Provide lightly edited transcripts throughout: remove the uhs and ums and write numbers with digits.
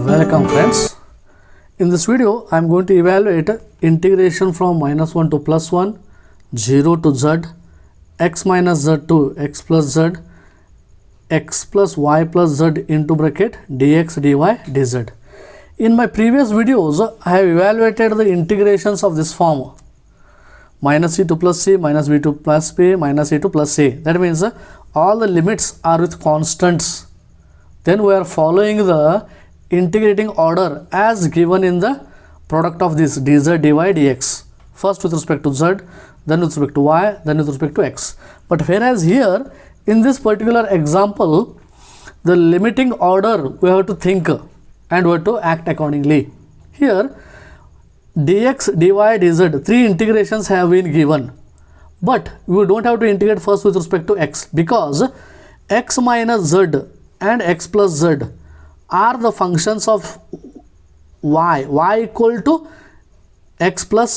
Welcome friends. In this video I am going to evaluate integration from -1 to +1, 0 to z, x minus z to x plus z, x plus y plus z into bracket dx dy dz. In my previous videos I have evaluated the integrations of this form minus c to plus c, minus b to plus b, minus a to plus a. That means all the limits are with constants. Then we are following the integrating order as given in the product of this dz dy dx. First with respect to z, then with respect to y, then with respect to x. But whereas here in this particular example, the limiting order we have to think and we have to act accordingly. Here dx, dy, dz, three integrations have been given. But we don't have to integrate first with respect to x, because x minus z and x plus z are the functions of y equal to x plus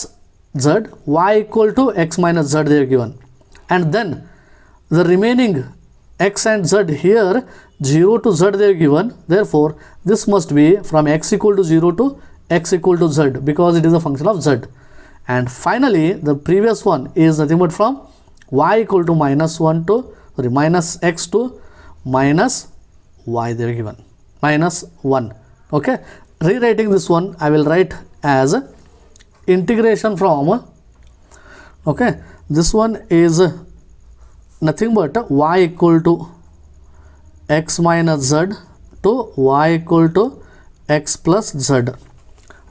z, y equal to x minus z they are given, and then the remaining x and z here 0 to z they are given. Therefore this must be from x equal to 0 to x equal to z, because it is a function of z. And finally the previous one is nothing but from y equal to minus x to minus y they are given, minus 1. Okay, rewriting this one I will write as integration from, okay, this one is nothing but y equal to x minus z to y equal to x plus z.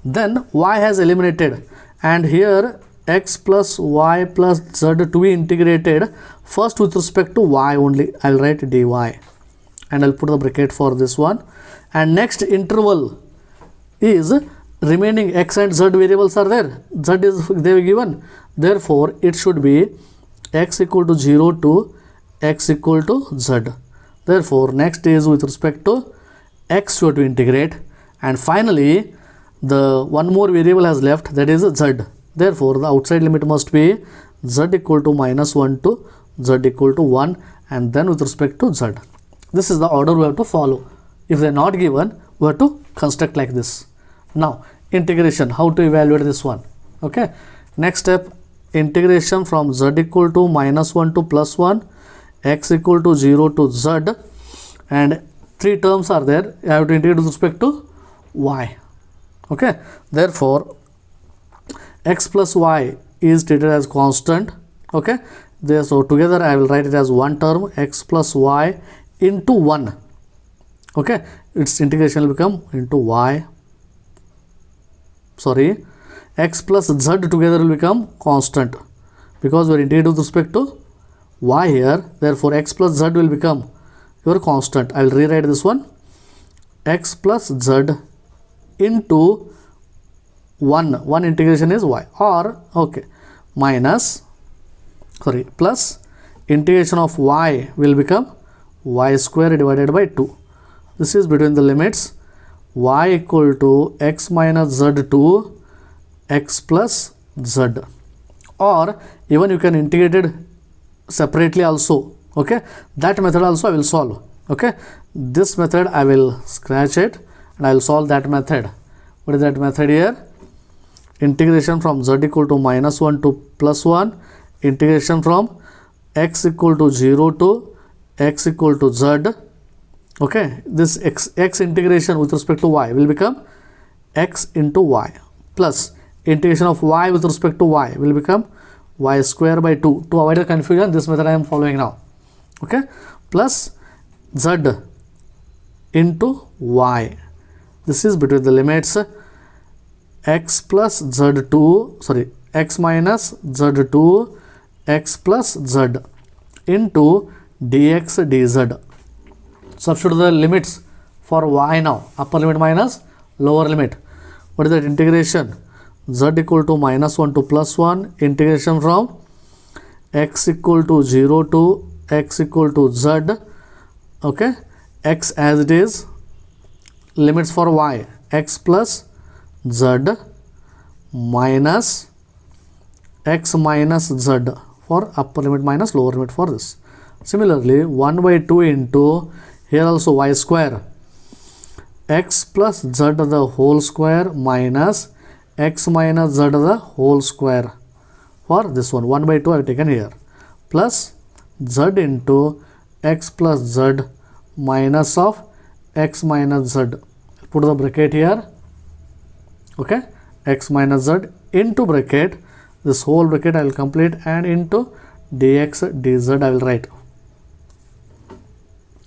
Then y has eliminated, and here x plus y plus z to be integrated first with respect to y only. I will write dy and I will put the bracket for this one. And next interval is remaining x and z variables are there. Z is they were given. Therefore it should be x equal to 0 to x equal to z. Therefore next is with respect to x you have to integrate, and finally the one more variable has left, that is z. Therefore the outside limit must be z equal to -1 to z equal to 1, and then with respect to z. This is the order we have to follow. If they are not given, we have to construct like this. Now integration, how to evaluate this one? Okay, next step, integration from z equal to -1 to +1, x equal to 0 to z, and three terms are there. I have to integrate with respect to y. Okay, therefore x plus y is treated as constant. Okay, there, so together I will write it as one term, x plus y into 1. Okay, its integration will become into y, sorry, x plus z together will become constant, because we are integrating with respect to y here. Therefore x plus z will become your constant. I will rewrite this one, x plus z into 1 integration is y, or okay, minus, sorry, plus integration of y will become y square divided by 2. This is between the limits y equal to x minus z to x plus z, or even you can integrate it separately also. Okay, that method also I will solve. Okay, this method I will scratch it and I will solve that method. What is that method here? Integration from z equal to -1 to +1, integration from x equal to 0 to x equal to z. Okay, this x integration with respect to y will become x into y, plus integration of y with respect to y will become y square by 2. To avoid the confusion, this method I am following now. Okay, plus z into y. This is between the limits x plus z2, sorry, x minus z2 x plus z into dx dz. Substitute the limits for y now, upper limit minus lower limit. What is that integration? Z equal to -1 to +1, integration from x equal to 0 to x equal to z. Okay, x as it is, limits for y, x plus z minus x minus z for upper limit minus lower limit for this. Similarly 1 by 2 into, here also y square x plus z the whole square minus x minus z the whole square. For this one, 1 by 2 I have taken here, plus z into x plus z minus of x minus z. Put the bracket here, okay, x minus z into bracket, this whole bracket I will complete, and into dx dz I will write.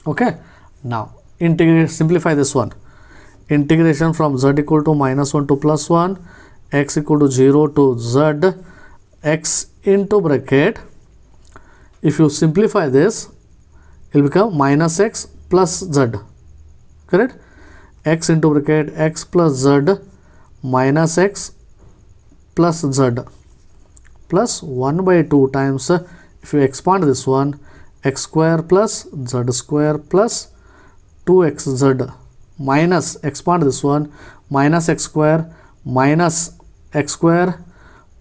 Okay, now integrate, simplify this one. Integration from z equal to minus 1 to plus 1, x equal to 0 to z, x into bracket. If you simplify this, it will become minus x plus z, correct? X into bracket, x plus z minus x plus z plus 1 by 2 times, if you expand this one, x square plus z square plus 2xz minus, expand this one, minus x square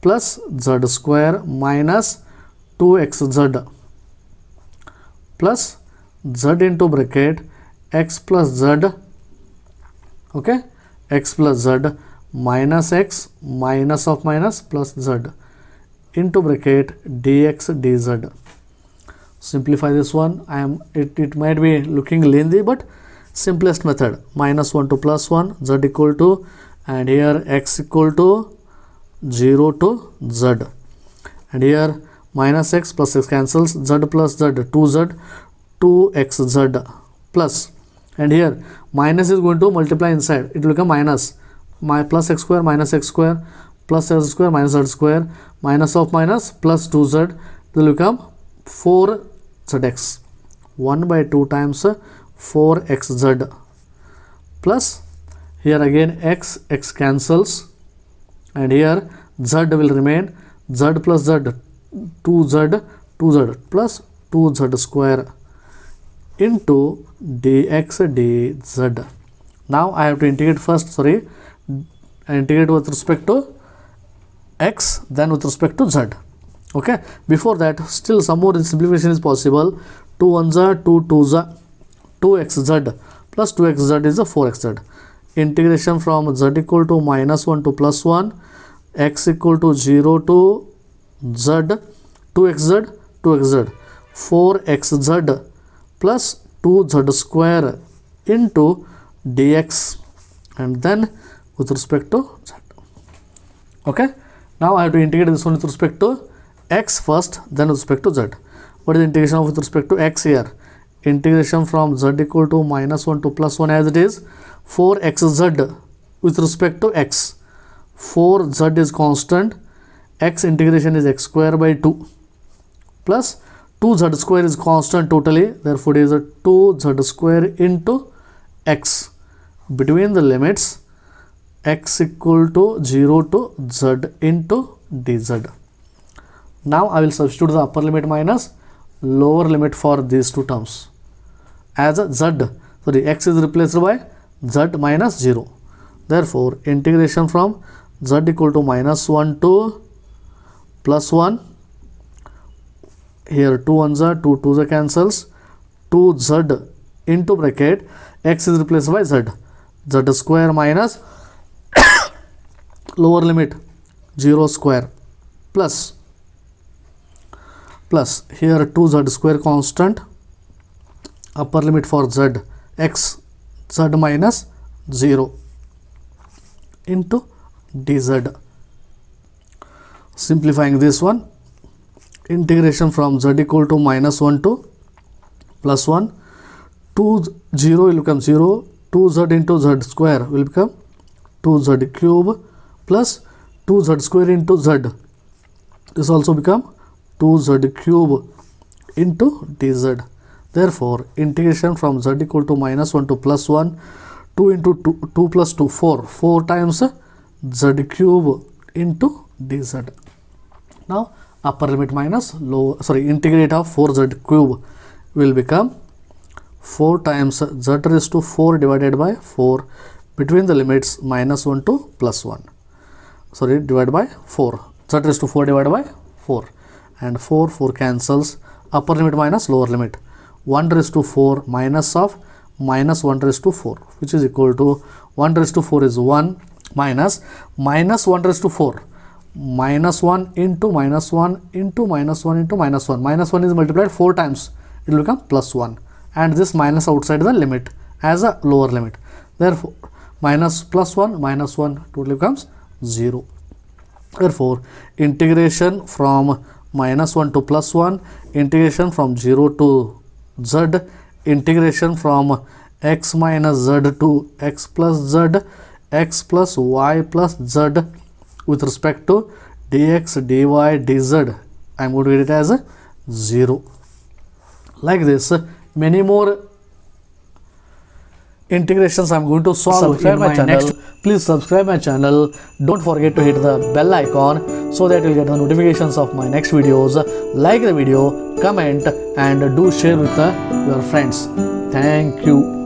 plus z square minus 2xz plus z into bracket, x plus z, okay, x plus z minus x minus of minus plus z into bracket dx dz. Simplify this one. It might be looking lengthy, but simplest method, minus 1 to plus 1, z equal to, and here x equal to 0 to z, and here minus x plus x cancels, z plus z 2z 2xz plus, and here minus is going to multiply inside, it will become minus, plus x square minus x square plus z square minus z square minus of minus plus 2z, it will become 4zx, 1 by 2 times 4xz plus, here again x cancels, and here z will remain, z plus z 2z plus 2z square into dx dz. Now I have to integrate first, integrate with respect to x, then with respect to z. Okay, before that still some more simplification is possible. 2 1s are 2 2s are 2xz plus 2xz is a 4xz. Integration from z equal to minus 1 to plus 1, x equal to 0 to z, 2xz 4xz plus 2z square into dx, and then with respect to z. Okay, now I have to integrate this one with respect to x first, then with respect to z. What is the integration with respect to x here? Integration from z equal to minus 1 to plus 1 as it is, 4xz with respect to x, 4z is constant, x integration is x square by 2 plus 2z square is constant totally, therefore it is a 2z square into x between the limits x equal to 0 to z into dz. Now I will substitute the upper limit minus lower limit for these two terms as a x is replaced by z minus 0. Therefore integration from z equal to minus 1 to plus 1, here 2 1s are 2 2s are cancels, 2z into bracket, x is replaced by z square minus lower limit 0 square plus here 2z square constant, upper limit for z x z minus 0 into dz. Simplifying this one, integration from z equal to minus 1 to plus 1, 0 will become 0, 2z into z square will become 2z cube plus 2z square into z, this also become 2z cube into dz. Therefore integration from z equal to minus 1 to plus 1, 2 into 2 plus 2 4 times z cube into dz. Now upper limit minus lower, integrate of 4z cube will become 4 times z raised to 4 divided by 4 between the limits minus 1 to plus 1, divided by 4, z raised to 4 divided by 4, and 4 cancels, upper limit minus lower limit, 1 raised to 4 minus of minus 1 raised to 4, which is equal to 1 raised to 4 is 1 minus minus 1 raised to 4, minus 1 into minus 1 into minus 1 into minus 1. Minus 1 is multiplied 4 times, it will become plus 1, and this minus outside the limit as a lower limit. Therefore, minus plus 1 minus 1 totally becomes 0. Therefore, integration from minus 1 to plus 1, integration from 0 to z, integration from x minus z to x plus z, x plus y plus z with respect to dx, dy, dz, I am going to get it as a 0. Like this, many more integrations I am going to solve in my next. Please subscribe my channel. Don't forget to hit the bell icon so that you'll get the notifications of my next videos. Like the video, comment, and do share with your friends. Thank you.